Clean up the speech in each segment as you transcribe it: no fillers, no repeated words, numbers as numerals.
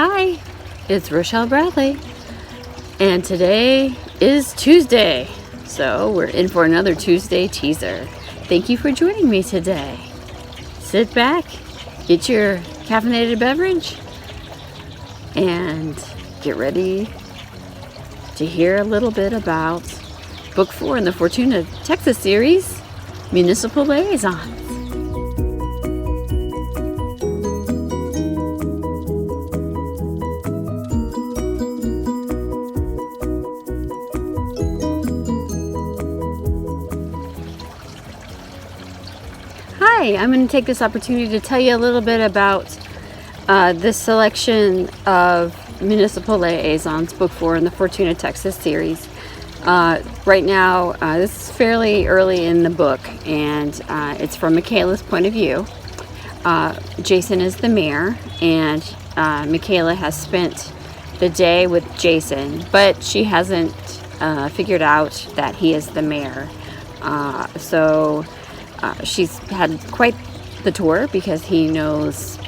Hi, it's Rochelle Bradley, and today is Tuesday, so we're in for another Tuesday teaser. Thank you for joining me today. Sit back, get your caffeinated beverage, and get ready to hear a little bit about Book 4 in the Fortuna, Texas series, Municipal Liaisons. Hi, I'm going to take this opportunity to tell you a little bit about this selection of Municipal Liaisons, Book 4 in the Fortuna, Texas series. Right now, this is fairly early in the book, and it's from Micaela's point of view. Jasen is the mayor, and Micaela has spent the day with Jasen, but she hasn't figured out that he is the mayor. She's had quite the tour because he knows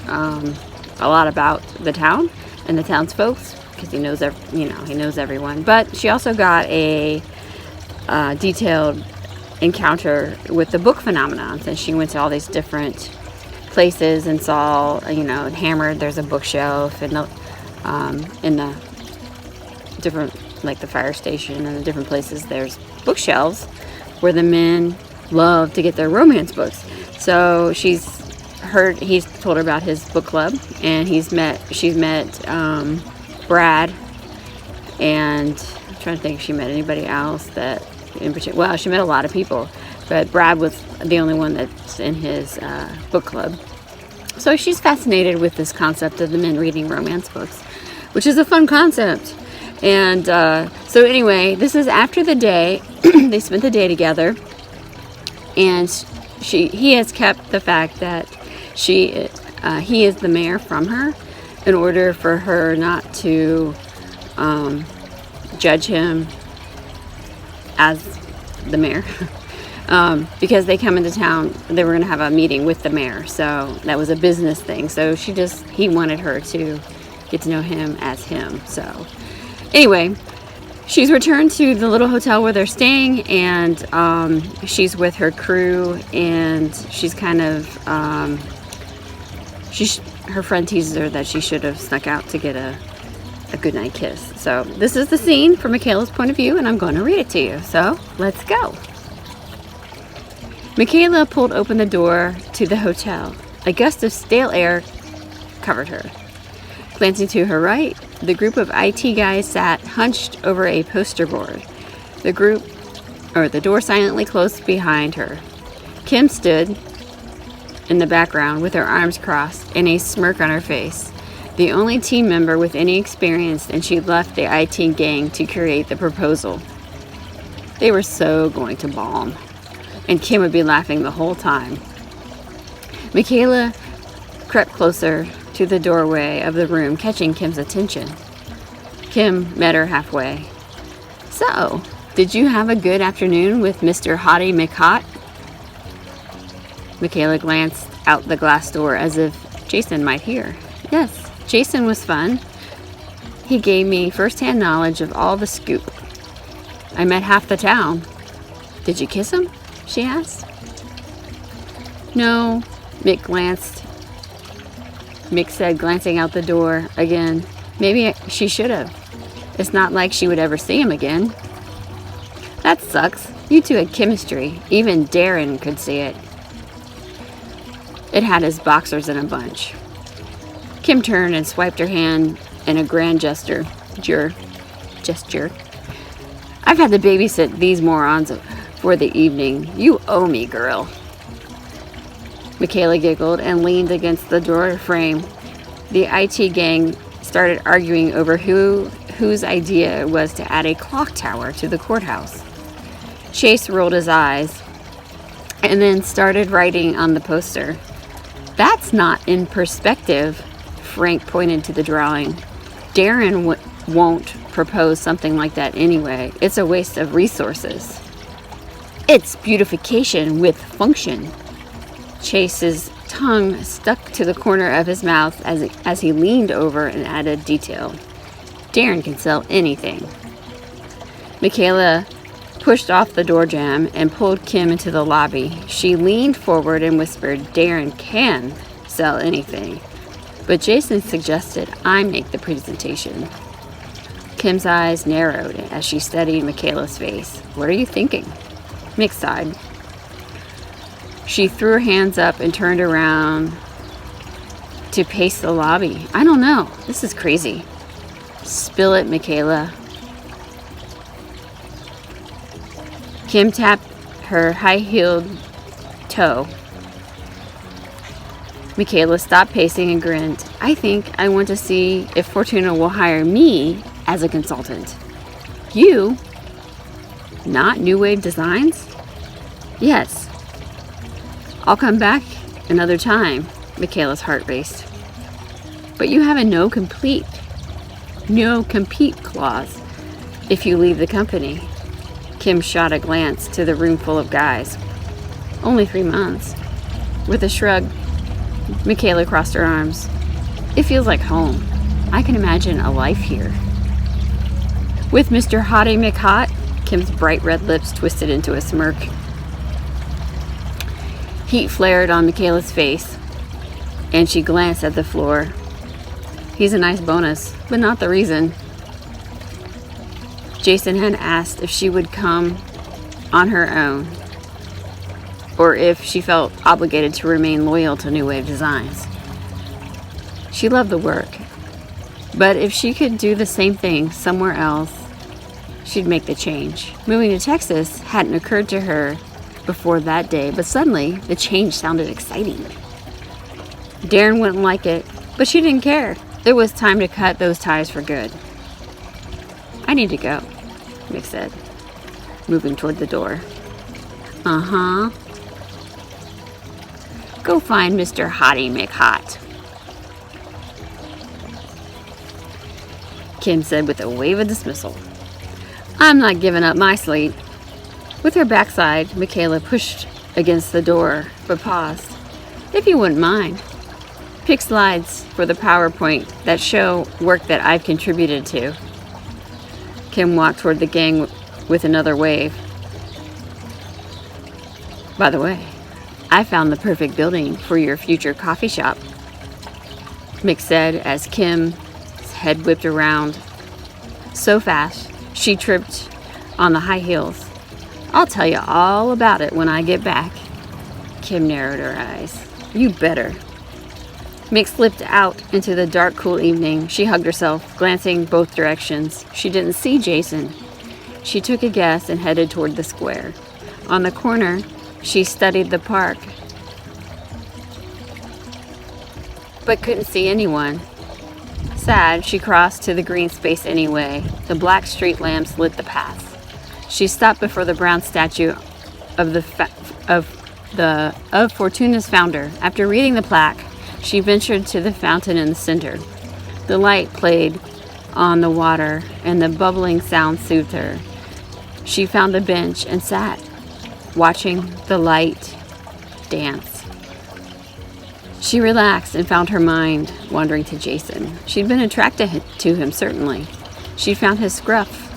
a lot about the town and the townsfolk because he knows he knows everyone. But she also got a detailed encounter with the book phenomenon, since she went to all these different places and saw in Hammered there's a bookshelf, and in the different, like the fire station and the different places, there's bookshelves where the men love to get their romance books. So he's told her about his book club, and she's met Brad, and I'm trying to think if she met anybody else that in particular. Well, she met a lot of people, but Brad was the only one that's in his book club. So she's fascinated with this concept of the men reading romance books, which is a fun concept. And so anyway, this is after the day they spent the day together. And he has kept the fact that he is the mayor from her, in order for her not to judge him as the mayor. Because they come into town, they were going to have a meeting with the mayor, so that was a business thing. So he wanted her to get to know him as him. So anyway, she's returned to the little hotel where they're staying, and she's with her crew, and she's kind of her friend teases her that she should have snuck out to get a goodnight kiss. So this is the scene from Micaela's point of view, and I'm going to read it to you. So let's go. Micaela pulled open the door to the hotel. A gust of stale air covered her. Glancing to her right, the group of IT guys sat hunched over a poster board. The door silently closed behind her. Kim stood in the background with her arms crossed and a smirk on her face, the only team member with any experience, and she left the IT gang to create the proposal. They were so going to bomb, and Kim would be laughing the whole time. Micaela crept closer to the doorway of the room, catching Kim's attention. Kim met her halfway. So, did you have a good afternoon with Mr. Hottie McHot? Micaela glanced out the glass door as if Jasen might hear. Yes, Jasen was fun. He gave me first-hand knowledge of all the scoop. I met half the town. Did you kiss him? She asked. No, Mick said, glancing out the door again. Maybe she should have. It's not like she would ever see him again. That sucks. You two had chemistry. Even Darren could see it. It had his boxers in a bunch. Kim turned and swiped her hand in a grand gesture. I've had to babysit these morons for the evening. You owe me, girl. Micaela giggled and leaned against the door frame. The IT gang started arguing over whose idea it was to add a clock tower to the courthouse. Chase rolled his eyes and then started writing on the poster. That's not in perspective, Frank pointed to the drawing. Darren won't propose something like that anyway. It's a waste of resources. It's beautification with function. Chase's tongue stuck to the corner of his mouth as he leaned over and added detail. Darren can sell anything. Micaela pushed off the door jamb and pulled Kim into the lobby. She leaned forward and whispered, Darren can sell anything. But Jasen suggested I make the presentation. Kim's eyes narrowed as she studied Micaela's face. What are you thinking? Mick sighed. She threw her hands up and turned around to pace the lobby. I don't know. This is crazy. Spill it, Micaela. Kim tapped her high-heeled toe. Micaela stopped pacing and grinned. I think I want to see if Fortuna will hire me as a consultant. You? Not New Wave Designs? Yes. I'll come back another time. Micaela's heart raced. But you have a no compete clause if you leave the company. Kim shot a glance to the room full of guys. Only 3 months. With a shrug, Micaela crossed her arms. It feels like home. I can imagine a life here. With Mr. Hottie McHot, Kim's bright red lips twisted into a smirk. Heat flared on Micaela's face, and she glanced at the floor. He's a nice bonus, but not the reason. Jasen had asked if she would come on her own, or if she felt obligated to remain loyal to New Wave Designs. She loved the work, but if she could do the same thing somewhere else, she'd make the change. Moving to Texas hadn't occurred to her before that day, but suddenly the change sounded exciting. Darren wouldn't like it, but she didn't care. It was time to cut those ties for good. I need to go, Mick said, moving toward the door. Uh-huh. Go find Mr. Hottie McHot, Kim said with a wave of dismissal. I'm not giving up my sleep. With her backside, Micaela pushed against the door, but paused. If you wouldn't mind. Pick slides for the PowerPoint that show work that I've contributed to. Kim walked toward the gang with another wave. By the way, I found the perfect building for your future coffee shop, Mick said as Kim's head whipped around so fast she tripped on the high heels. I'll tell you all about it when I get back. Kim narrowed her eyes. You better. Mick slipped out into the dark, cool evening. She hugged herself, glancing both directions. She didn't see Jasen. She took a guess and headed toward the square. On the corner, she studied the park, but couldn't see anyone. Sad, she crossed to the green space anyway. The black street lamps lit the path. She stopped before the brown statue of Fortuna's founder. After reading the plaque, she ventured to the fountain in the center. The light played on the water, and the bubbling sound soothed her. She found a bench and sat, watching the light dance. She relaxed and found her mind wandering to Jasen. She'd been attracted to him, certainly. She found his scruff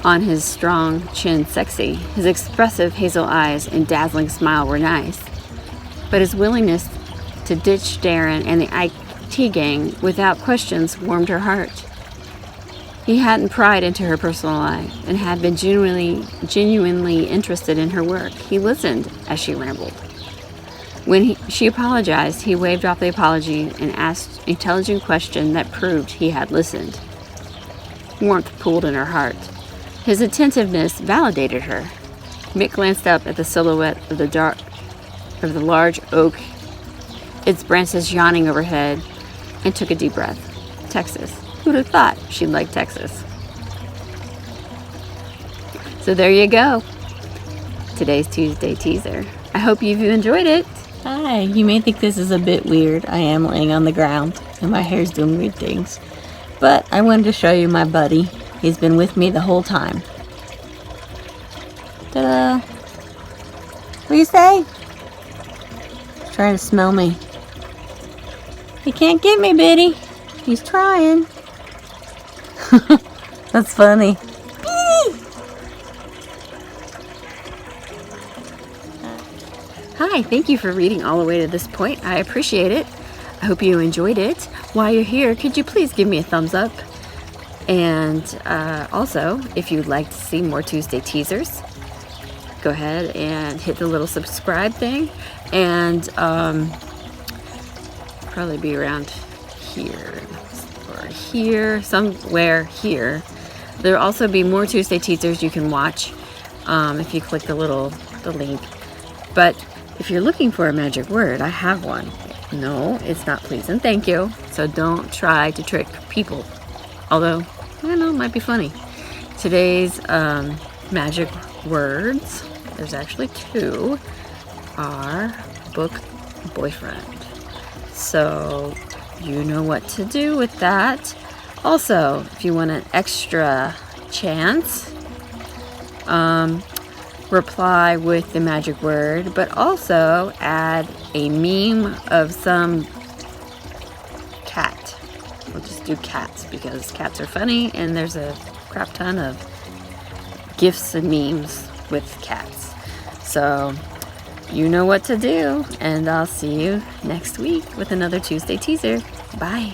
on his strong chin sexy. His expressive hazel eyes and dazzling smile were nice. But his willingness to ditch Darren and the IT gang without questions warmed her heart. He hadn't pried into her personal life and had been genuinely interested in her work. He listened as she rambled. When she apologized, he waved off the apology and asked an intelligent question that proved he had listened. Warmth pooled in her heart. His attentiveness validated her. Mick glanced up at the silhouette of the large oak, its branches yawning overhead, and took a deep breath. Texas. Who'd have thought she'd like Texas? So there you go. Today's Tuesday teaser. I hope you've enjoyed it. Hi, you may think this is a bit weird. I am laying on the ground and my hair's doing weird things. But I wanted to show you my buddy. He's been with me the whole time. Ta-da! What do you say? trying to smell me. He can't get me, Biddy. He's trying. That's funny. Hi, thank you for reading all the way to this point. I appreciate it. I hope you enjoyed it. While you're here, could you please give me a thumbs up? And also, if you'd like to see more Tuesday teasers, go ahead and hit the little subscribe thing. And probably be around here or here, somewhere here. There'll also be more Tuesday teasers you can watch if you click the link. But if you're looking for a magic word, I have one. No, it's not please and thank you. So don't try to trick people. Although, I don't know, it might be funny. Today's magic words, there's actually 2, are book boyfriend. So you know what to do with that. Also, if you want an extra chance, reply with the magic word, but also add a meme of some cat. We'll just do cats because cats are funny and there's a crap ton of gifs and memes with cats. So you know what to do, and I'll see you next week with another Tuesday teaser. Bye.